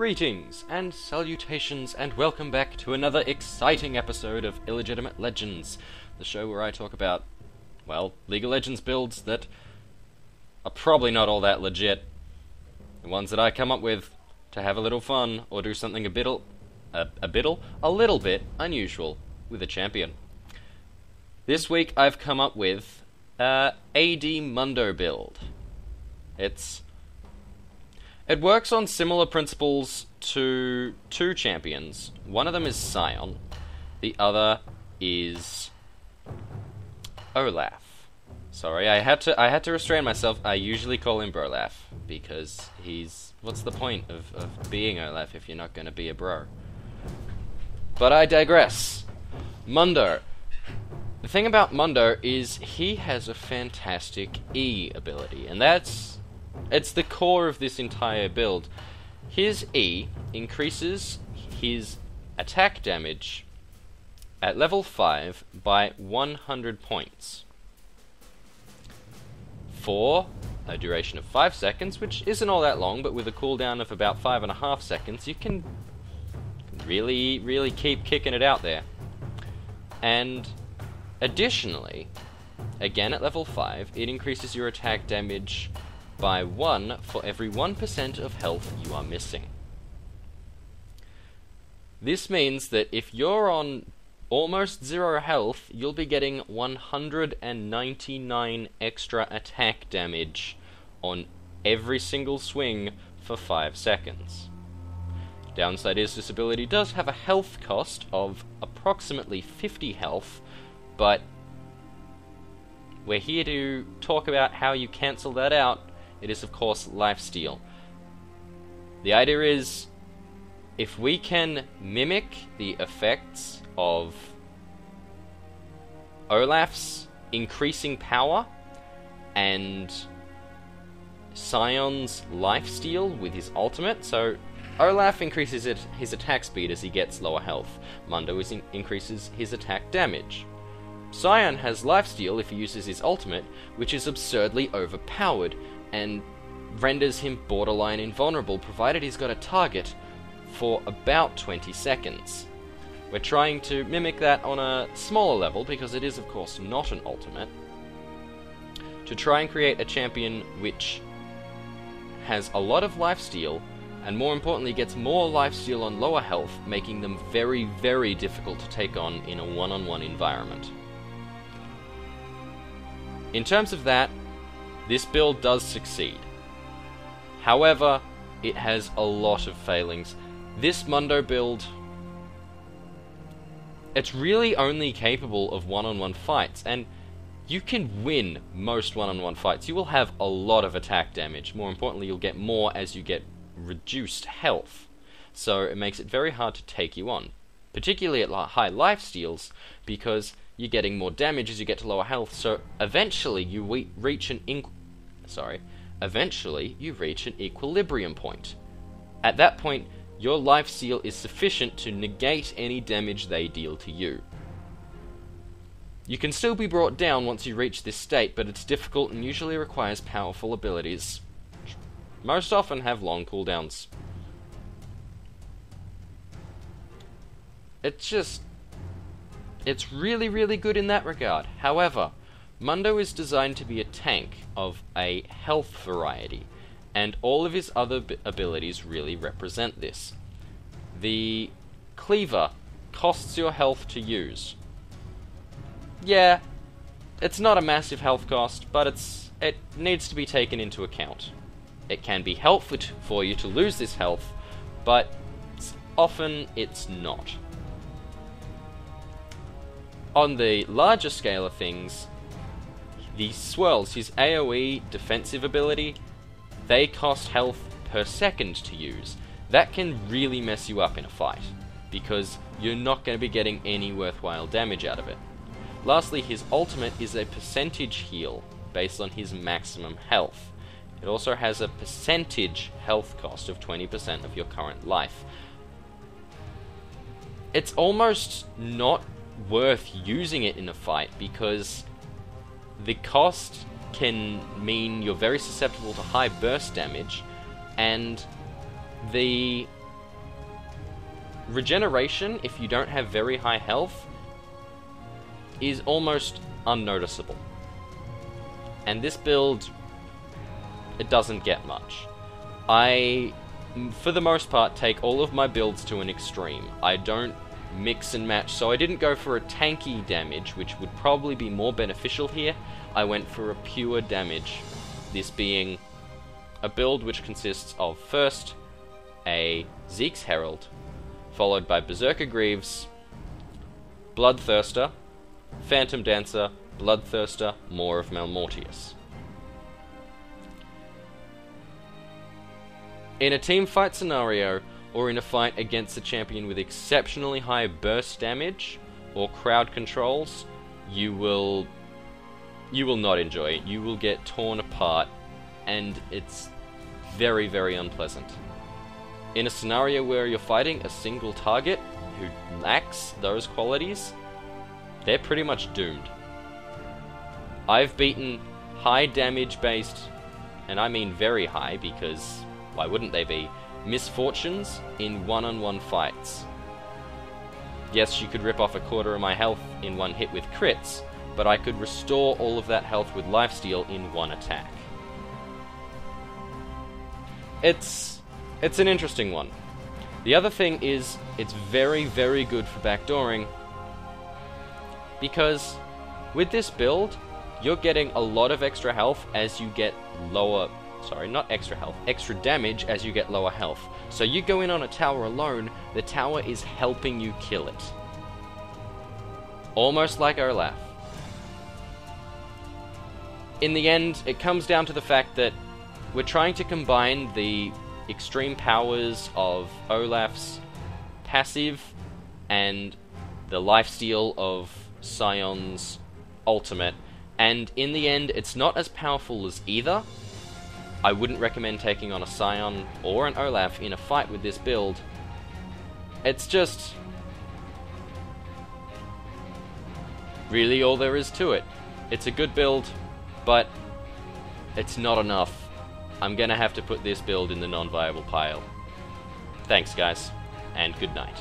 Greetings and salutations and welcome back to another exciting episode of Illegitimate Legends, the show where I talk about, well, League of Legends builds that are probably not all that legit. The ones that I come up with to have a little fun or do something a little bit unusual with a champion. This week I've come up with AD Mundo build. It works on similar principles to two champions. One of them is Sion, the other is Olaf. Sorry, I had to restrain myself. I usually call him Brolaf because what's the point of being Olaf if you're not going to be a bro? But I digress. Mundo. The thing about Mundo is he has a fantastic E ability, and it's the core of this entire build. His E increases his attack damage at level 5 by 100 points for a duration of 5 seconds, which isn't all that long, but with a cooldown of about 5.5 seconds, you can really keep kicking it out there. And additionally, again at level 5, it increases your attack damage by 1 for every 1% of health you are missing. This means that if you're on almost 0 health, you'll be getting 199 extra attack damage on every single swing for 5 seconds. Downside is this ability does have a health cost of approximately 50 health, but we're here to talk about how you cancel that out. It is, of course, lifesteal. The idea is, if we can mimic the effects of Olaf's increasing power and Sion's lifesteal with his ultimate, so Olaf increases his attack speed as he gets lower health. Mundo increases his attack damage. Sion has lifesteal if he uses his ultimate, which is absurdly overpowered and renders him borderline invulnerable provided he's got a target for about 20 seconds. We're trying to mimic that on a smaller level, because it is of course not an ultimate, to try and create a champion which has a lot of lifesteal and more importantly gets more lifesteal on lower health, making them very difficult to take on in a one-on-one environment. In terms of that, this build does succeed. However, it has a lot of failings. This Mundo build, it's really only capable of one-on-one fights, and you can win most one-on-one fights. You will have a lot of attack damage. More importantly, you'll get more as you get reduced health. So it makes it very hard to take you on, particularly at high life steals, because you're getting more damage as you get to lower health. So eventually you reach an equilibrium point. At that point, your life steal is sufficient to negate any damage they deal to you. You can still be brought down once you reach this state, but it's difficult and usually requires powerful abilities, which most often have long cooldowns. It's really good in that regard. However, Mundo is designed to be a tank of a health variety, and all of his other abilities really represent this. The Cleaver costs your health to use. Yeah, it's not a massive health cost, but it needs to be taken into account. It can be helpful for you to lose this health, but often it's not. On the larger scale of things, the swirls, his AoE defensive ability, they cost health per second to use. That can really mess you up in a fight, because you're not going to be getting any worthwhile damage out of it. Lastly, his ultimate is a percentage heal based on his maximum health. It also has a percentage health cost of 20% of your current life. It's almost not worth using it in a fight, because the cost can mean you're very susceptible to high burst damage, and the regeneration, if you don't have very high health, is almost unnoticeable. And this build, it doesn't get much. I, for the most part, take all of my builds to an extreme. I don't mix and match, so I didn't go for a tanky damage, which would probably be more beneficial here. I went for a pure damage, this being a build which consists of, first, a Zeke's Herald, followed by Berserker Greaves, Bloodthirster, Phantom Dancer, Bloodthirster, Maw of Malmortius. In a team fight scenario, or in a fight against a champion with exceptionally high burst damage, or crowd controls, you will not enjoy it. You will get torn apart, and it's very, very unpleasant. In a scenario where you're fighting a single target who lacks those qualities, they're pretty much doomed. I've beaten high damage based, and I mean very high because why wouldn't they be, misfortunes in one-on-one fights. Yes, you could rip off a quarter of my health in one hit with crits, but I could restore all of that health with lifesteal in one attack. It's an interesting one. The other thing is, it's very, very good for backdooring, because with this build, you're getting a lot of extra health as you get lower... Sorry, not extra health, extra damage as you get lower health. So you go in on a tower alone, the tower is helping you kill it. Almost like Olaf. In the end, it comes down to the fact that we're trying to combine the extreme powers of Olaf's passive and the lifesteal of Scion's ultimate, and in the end, it's not as powerful as either. I wouldn't recommend taking on a Scion or an Olaf in a fight with this build. It's just really all there is to it. It's a good build, but it's not enough. I'm gonna have to put this build in the non-viable pile. Thanks guys, and good night.